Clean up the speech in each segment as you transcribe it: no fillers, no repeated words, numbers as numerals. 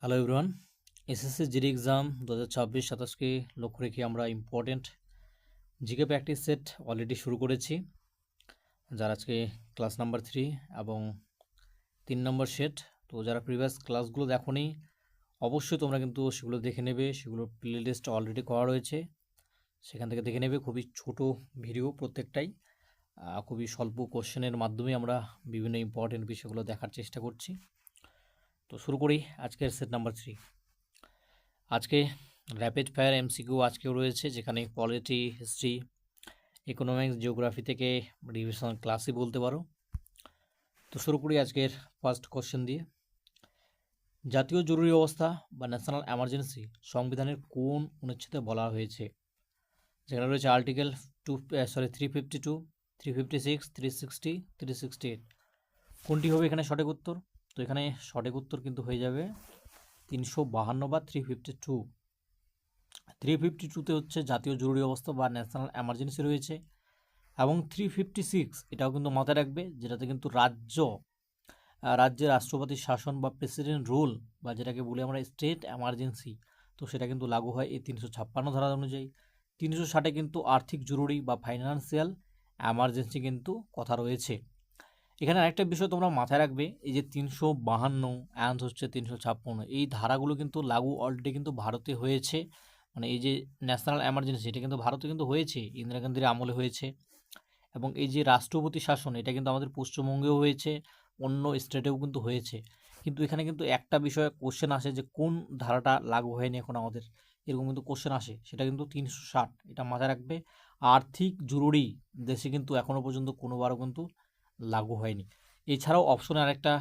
Hello everyone, SSC GD exam 2026-27কে লক্ষ্য রেখে আমরা important GK practice set already শুরু করেছি। যার আজকে ক্লাস নাম্বার 3 এবং 3 নম্বর সেট। তো যারা প্রিভিয়াস ক্লাসগুলো দেখোনি অবশ্যই তোমরা কিন্তু সেগুলো দেখে নেবে, সেগুলো প্লেলিস্ট অলরেডি করা রয়েছে, সেখান থেকে দেখে নেবে। খুবই ছোট ভিডিও প্রত্যেকটাই, খুবই স্বল্প কোশ্চেনের মাধ্যমে আমরা বিভিন্ন ইম্পর্টেন্ট বিষয়গুলো দেখার চেষ্টা করছি। তো শুরু করি আজকের সেট নাম্বার 3। আজকে র্যাপিড ফায়ার এমসিকিউ আজকেও রয়েছে, যেখানে পলিটি, হিস্ট্রি, ইকোনমিক্স, জিওগ্রাফি থেকে রিভিশন ক্লাসই বলতে পারো। তো শুরু করি আজকের ফার্স্ট কোশ্চেন দিয়ে। জাতীয় জরুরি অবস্থা বা ন্যাশনাল এমার্জেন্সি সংবিধানের কোন অনুচ্ছেদে বলা হয়েছে? যেখানে রয়েছে আর্টিকেল 352, 356, 360, 368। কোনটি হবে এখানে সঠিক উত্তর? তো এখানে সঠিক উত্তর কিন্তু হয়ে যাবে 352 বা 352। 352তে হচ্ছে জাতীয় জরুরি অবস্থা বা ন্যাশনাল এমার্জেন্সি রয়েছে, এবং 356 এটাও কিন্তু মাথায় রাখবে, যেটাতে কিন্তু রাজ্যের রাষ্ট্রপতির শাসন বা প্রেসিডেন্ট রুল বা যেটাকে বলি আমরা স্টেট এমার্জেন্সি, তো সেটা কিন্তু লাগু হয় এই 356 ধারা অনুযায়ী। 360-এ কিন্তু আর্থিক জরুরি বা ফাইন্যান্সিয়াল এমার্জেন্সি কিন্তু কথা রয়েছে। এখানে আরেকটা বিষয় তোমরা মাথায় রাখবে, এই যে 352 অ্যান্ড হচ্ছে 356, এই ধারাগুলো কিন্তু লাগু অলরেডি কিন্তু ভারতে হয়েছে। মানে এই যে ন্যাশনাল এমার্জেন্সি, এটা কিন্তু ভারতে কিন্তু হয়েছে, ইন্দিরা গান্ধীর আমলে হয়েছে। এবং এই যে রাষ্ট্রপতি শাসন, এটা কিন্তু আমাদের পশ্চিমবঙ্গেও হয়েছে, অন্য স্টেটেও কিন্তু হয়েছে। কিন্তু এখানে কিন্তু একটা বিষয়ে কোশ্চেন আসে যে কোন ধারাটা লাগু হয়নি এখন আমাদের, এরকম কিন্তু কোশ্চেন আসে। সেটা কিন্তু 360, এটা মাথায় রাখবে। আর্থিক জরুরি দেশে কিন্তু এখনও পর্যন্ত কোনোবারও কিন্তু লাগু হয়নি। এছাড়াও অপশনে আরেকটা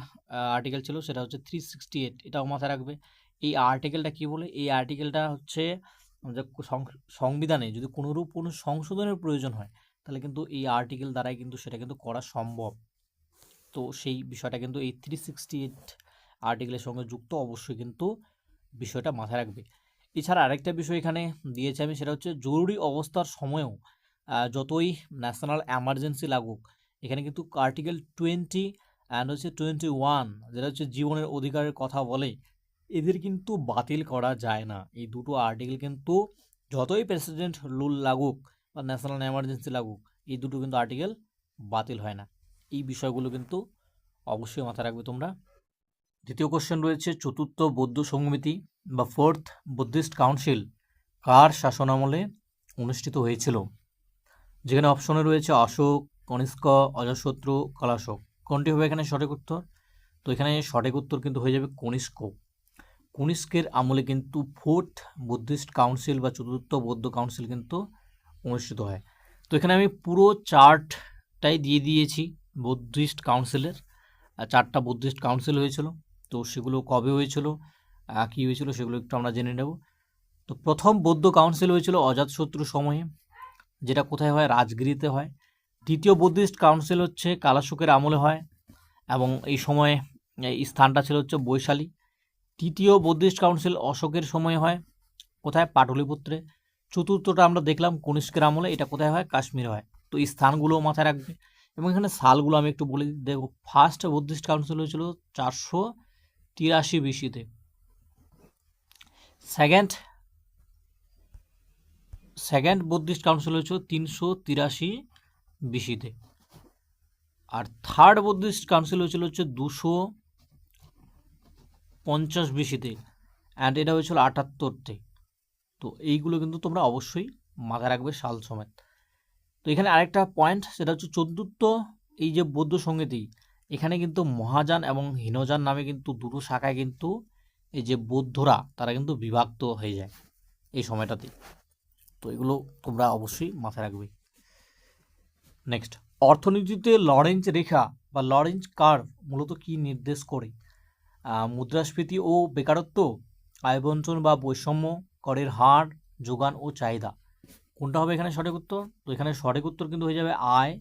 আর্টিকেল ছিল, সেটা হচ্ছে 368, এটাও মাথায় রাখবে। এই আর্টিকেলটা কি বলে? এই আর্টিকেলটা হচ্ছে যে সংবিধানে যদি কোনোরূপ কোনো সংশোধনের প্রয়োজন হয়, তাহলে কিন্তু এই আর্টিকেল দ্বারাই কিন্তু সেটা কিন্তু করা সম্ভব। তো সেই বিষয়টা কিন্তু এই 368 আর্টিকেলের সঙ্গে যুক্ত, অবশ্যই কিন্তু বিষয়টা মাথায় রাখবে। এছাড়া আরেকটা বিষয় এখানে দিয়েছি আমি, সেটা হচ্ছে জরুরি অবস্থার সময়েও যতই ন্যাশনাল এমার্জেন্সি লাগুক, এখানে কিন্তু আর্টিকেল 20 অ্যান্ড হচ্ছে 21, যেটা হচ্ছে জীবনের অধিকারের কথা বলে, এদের কিন্তু বাতিল করা যায় না। এই দুটো আর্টিকেল কিন্তু যতই প্রেসিডেন্ট রুল লাগুক বা ন্যাশনাল এমার্জেন্সি লাগুক, এই দুটো কিন্তু আর্টিকেল বাতিল হয় না। এই বিষয়গুলো কিন্তু অবশ্যই মাথায় রাখবে তোমরা। দ্বিতীয় কোশ্চেন রয়েছে, চতুর্থ বৌদ্ধ সংমিতি বা ফোর্থ বুদ্ধিস্ট কাউন্সিল কার শাসনামলে অনুষ্ঠিত হয়েছিল? যেখানে অপশনে রয়েছে অশোক, কনিষ্ক, অজাতশত্রু, কলাশোক। কোনটি হবে এখানে সঠিক উত্তর? তো এখানে সঠিক উত্তর কিন্তু হয়ে যাবে কনিষ্ক। কনিষ্কের আমলে কিন্তু ফোর্থ বুদ্ধিস্ট কাউন্সিল বা চতুর্থ বৌদ্ধ কাউন্সিল কিন্তু অনুষ্ঠিত হয়। তো এখানে আমি পুরো চার্টটাই দিয়ে দিয়েছি বুদ্ধিস্ট কাউন্সিলের। 4টা বুদ্ধিস্ট কাউন্সিল হয়েছিল, তো সেগুলো কবে হয়েছিল, কী হয়েছিল, সেগুলো একটু আমরা জেনে নেব। তো প্রথম বৌদ্ধ কাউন্সিল হয়েছিল অজাতশত্রু সময়ে, যেটা কোথায় হয়? রাজগিরিতে হয়। দ্বিতীয় বুদ্ধিস্ট কাউন্সিল হচ্ছে কালাশোকের আমলে হয়, এবং এই সময়ে এই স্থানটা ছিল হচ্ছে বৈশালী। তৃতীয় বুদ্ধিস্ট কাউন্সিল অশোকের সময় হয়, কোথায়? পাটলিপুত্রে। চতুর্থটা আমরা দেখলাম কনিষ্কের আমলে, এটা কোথায় হয়? কাশ্মীরে হয়। তো এই স্থানগুলো মাথায় রাখবে, এবং এখানে সালগুলো আমি একটু বলে দেখো। ফার্স্ট বুদ্ধিস্ট কাউন্সিল হয়েছিল 483 বিসিতে। সেকেন্ড বুদ্ধিস্ট কাউন্সিল হয়েছিল 383 বিসিতে। আর থার্ড বুদ্ধিস্ট কাউন্সিল হয়েছিল হচ্ছে 250 বিসিতে, অ্যান্ড এটা হয়েছিল 78তে। তো এইগুলো কিন্তু তোমরা অবশ্যই মাথায় রাখবে সাল সমেত। তো এখানে আরেকটা পয়েন্ট, সেটা হচ্ছে চতুর্থ এই যে বৌদ্ধ সংহিতি, এখানে কিন্তু মহাযান এবং হীনযান নামে কিন্তু দুটো শাখায় কিন্তু এই যে বৌদ্ধরা তারা কিন্তু বিভক্ত হয়ে যায় এই সময়টাতে। তো এগুলো তোমরা অবশ্যই মাথায় রাখবে। নেক্সট, অর্থনীতিতে লরেঞ্জ রেখা বা লরেঞ্জ কার্ভ মূলত কি নির্দেশ করে? মুদ্রাস্ফীতি ও বেকারত্ব, আয় বণ্টন বা বৈষম্য, করের হার, যোগান ও চাহিদা। কোনটা হবে এখানে সঠিক উত্তর? তো এখানে সঠিক উত্তর কিন্তু হয়ে যাবে আয়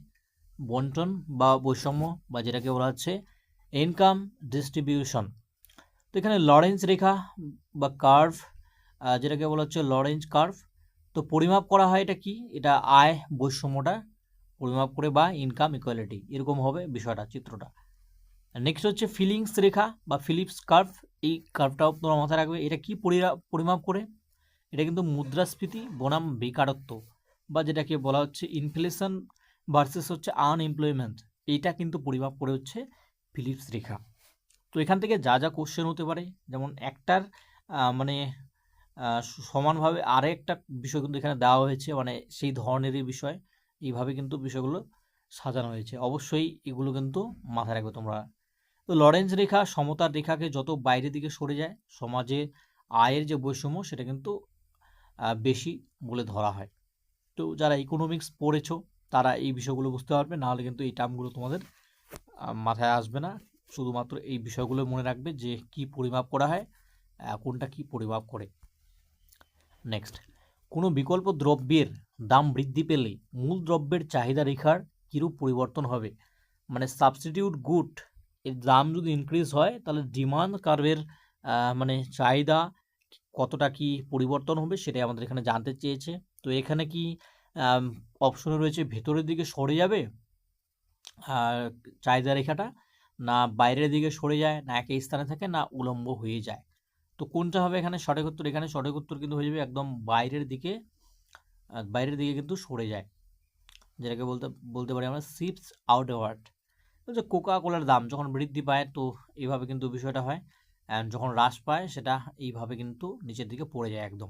বণ্টন বা বৈষম্য, বা যেটাকে বলা হচ্ছে ইনকাম ডিস্ট্রিবিউশন। তো এখানে লরেঞ্জ রেখা বা কার্ভ, যেটাকে বলা হচ্ছে লরেঞ্জ কার্ভ, তো পরিমাপ করা হয় এটা কি? এটা আয় বৈষম্যটা পরিমাপ করে, বা ইনকাম ইকুয়ালিটি, এরকম হবে বিষয়টা, চিত্রটা। নেক্সট হচ্ছে ফিলিংস রেখা বা ফিলিপস কার্ভ, এই কার্ভটাও তোমরা মাথায় রাখবে। এটা কি পরিমাপ করে? এটা কিন্তু মুদ্রাস্ফীতি বনাম বেকারত্ব, বা যেটাকে বলা হচ্ছে ইনফ্লেশন ভার্সেস হচ্ছে আনএমপ্লয়মেন্ট, এইটা কিন্তু পরিমাপ করে হচ্ছে ফিলিপস রেখা। তো এখান থেকে যা যা কোশ্চেন হতে পারে, যেমন একটার মানে সমানভাবে আরেকটা বিষয় কিন্তু এখানে দেওয়া হয়েছে, মানে সেই ধরনেরই বিষয়, এইভাবে কিন্তু বিষয়গুলো সাজানো হয়েছে। অবশ্যই এগুলো কিন্তু মাথায় রাখবে তোমরা। তো লরেন্স রেখা সমতার রেখাকে যত বাইরের দিকে সরে যায়, সমাজে আয়ের যে বৈষম্য সেটা কিন্তু বেশি বলে ধরা হয়। তো যারা ইকোনমিক্স পড়েছো তারা এই বিষয়গুলো বুঝতে পারবে, নাহলে কিন্তু এই টার্মগুলো তোমাদের মাথায় আসবে না। শুধুমাত্র এই বিষয়গুলো মনে রাখবে যে কি পরিমাপ করা হয়, কোনটা কি পরিমাপ করে। নেক্সট, কোনো বিকল্প দ্রব্যের দাম বৃদ্ধি পেলে মূল দ্রব্যের চাহিদা রেখার কীরূপ পরিবর্তন হবে? মানে সাবস্টিটিউট গুড এর দাম যদি ইনক্রিজ হয় তাহলে ডিমান্ড কার্ভের মানে চাহিদা কতটা কি পরিবর্তন হবে সেটাই আমাদের এখানে জানতে চেয়েছে। তো এখানে কি অপশনে রয়েছে ভেতরের দিকে সরে যাবে চাহিদা রেখাটা, না বাইরের দিকে সরে যায়, না একই স্থানে থাকে, না উলম্ব হয়ে যায়। তো কোনটা হবে এখানে সঠিক উত্তর? এখানে সঠিক উত্তর কিন্তু হয়ে যাবে একদম বাইরের দিকে কিন্তু সরে যায়, যেটাকে বলতে পারি আমরা শিপস আউটওয়ার্ড। যে কোকা কোলার দাম যখন বৃদ্ধি পায় তো এইভাবে কিন্তু বিষয়টা হয়, যখন হ্রাস পায় সেটা এইভাবে কিন্তু নিচের দিকে পড়ে যায় একদম।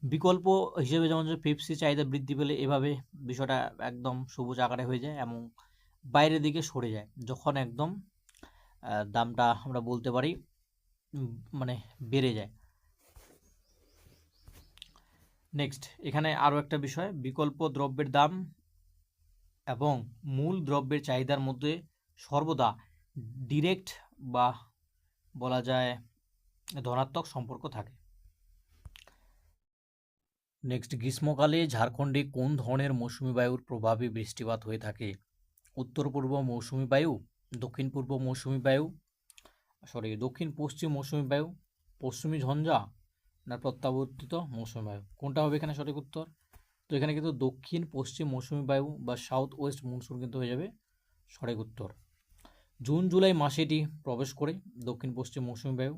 বিকল্প হিসেবে যেমন যে পেপসি চাহিদা বৃদ্ধি পেলে এভাবে বিষয়টা একদম সবুজ আকারে হয়ে যায় এবং বাইরের দিকে সরে যায় যখন একদম দামটা আমরা বলতে পারি মানে বেড়ে যায়। নেক্সট, এখানে আরও একটা বিষয়, বিকল্প দ্রব্যের দাম এবং মূল দ্রব্যের চাহিদার মধ্যে সর্বদা ডিরেক্ট বা বলা যায় ধনাত্মক সম্পর্ক থাকে। নেক্সট, গ্রীষ্মকালে ঝাড়খণ্ডে কোন ধরনের মৌসুমি বায়ুর প্রভাবে বৃষ্টিপাত হয়ে থাকে? উত্তর পূর্ব মৌসুমি বায়ু, দক্ষিণ পূর্ব মৌসুমি বায়ু, দক্ষিণ পশ্চিম মৌসুমি বায়ু, পশ্চিমী ঝঞ্ঝা, না প্রত্যাবর্তিত মৌসুমি বায়ু? কোনটা হবে এখানে সঠিক উত্তর? তো এখানে কিন্তু দক্ষিণ পশ্চিম মৌসুমি বায়ু বা সাউথ ওয়েস্ট মনসুন কিন্তু হয়ে যাবে সঠিক উত্তর। জুন জুলাই মাসে এটি প্রবেশ করে দক্ষিণ পশ্চিম মৌসুমি বায়ু,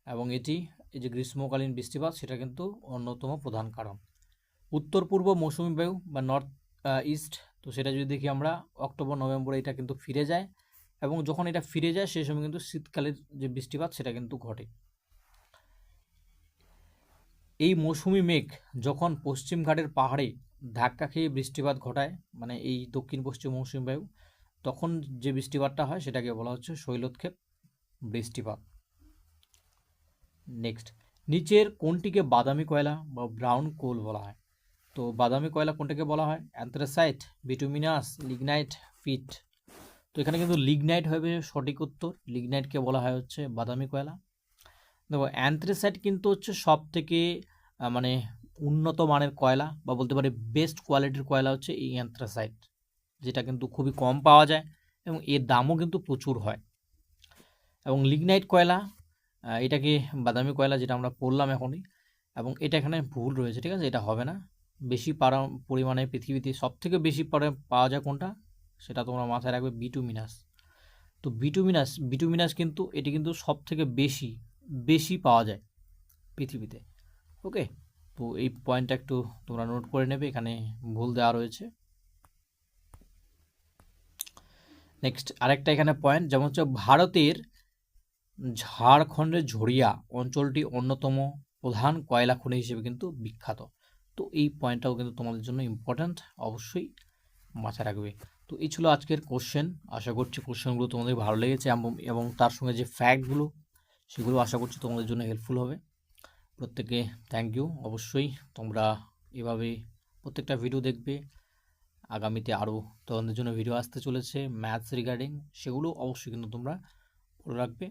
এবং এটি এই যে গ্রীষ্মকালীন বৃষ্টিপাত সেটা কিন্তু অন্যতম প্রধান কারণ। উত্তর পূর্ব মৌসুমি বায়ু বা নর্থ ইস্ট, তো সেটা যদি দেখি আমরা অক্টোবর নভেম্বরে এটা কিন্তু ফিরে যায়, এবং যখন এটা ফিরে যায় সেই সময় কিন্তু শীতকালের যে বৃষ্টিপাত সেটা কিন্তু ঘটে। এই মৌসুমি মেঘ যখন পশ্চিম ঘাটের পাহাড়ে ধাক্কা খেয়ে বৃষ্টিপাত ঘটায়, মানে এই দক্ষিণ পশ্চিম মৌসুমি বায়ু, তখন যে বৃষ্টিপাতটা হয় সেটাকে বলা হচ্ছে শৈলক্ষেপ বৃষ্টিপাত। নেক্সট, নিচের কোনটিকে বাদামি কয়লা বা ব্রাউন কোল বলা হয়? তো বাদামি কয়লা কোনটাকে বলা হয়? অ্যান্থ্রাসাইট, বিটুমিনাস, লিগনাইট, পিট। তো এখানে কিন্তু লিগনাইট হবে সঠিক উত্তর, লিগনাইটকে বলা হয় হচ্ছে বাদামি কয়লা। দেখো অ্যান্থ্রাসাইট কিন্তু হচ্ছে সব থেকে মানে উন্নত মানের কয়লা বা বলতে পারি বেস্ট কোয়ালিটির কয়লা হচ্ছে এই অ্যান্থ্রাসাইট, যেটা কিন্তু খুবই কম পাওয়া যায় এবং এর দামও কিন্তু প্রচুর হয়। এবং লিগনাইট কয়লা এটাকে বাদামি কয়লা যেটা আমরা পড়লাম এখনই, এবং এটা এখানে ভুল রয়েছে, ঠিক আছে, এটা হবে না। বেশি পরিমাণে পৃথিবীতে সব থেকে বেশি পাওয়া যায় কোনটা সেটা তোমরা মাথায় রাখবে, বিটুমিনাস। তো বিটুমিনাস কিন্তু এটি কিন্তু সব থেকে বেশি পাওয়া যায় পৃথিবীতে। ওকে, তো এই পয়েন্টটা একটু তোমরা নোট করে নেবে, এখানে ভুল দেওয়া রয়েছে। নেক্সট আরেকটা এখানে পয়েন্ট, যেমন হচ্ছে ভারতের ঝাড়খণ্ডের ঝরিয়া অঞ্চলটি অন্যতম প্রধান কয়লা খনি হিসেবে কিন্তু বিখ্যাত। তো এই পয়েন্টটাও কিন্তু তোমাদের জন্য ইম্পর্ট্যান্ট, অবশ্যই মাথায় রাখবে। তো এই ছিল আজকের কোশ্চেন, আশা করছি কোশ্চেনগুলো তোমাদের ভালো লেগেছে এবং তার সঙ্গে যে ফ্যাক্টগুলো সেগুলো আশা করছি তোমাদের জন্য হেল্পফুল হবে। প্রত্যেকে থ্যাংক ইউ। অবশ্যই তোমরা এভাবে প্রত্যেকটা ভিডিও দেখবে, আগামীতে আরও তোমাদের জন্য ভিডিও আসতে চলেছে ম্যাথস রিগার্ডিং, সেগুলো অবশ্যই কিন্তু তোমরা ফলো রাখবে।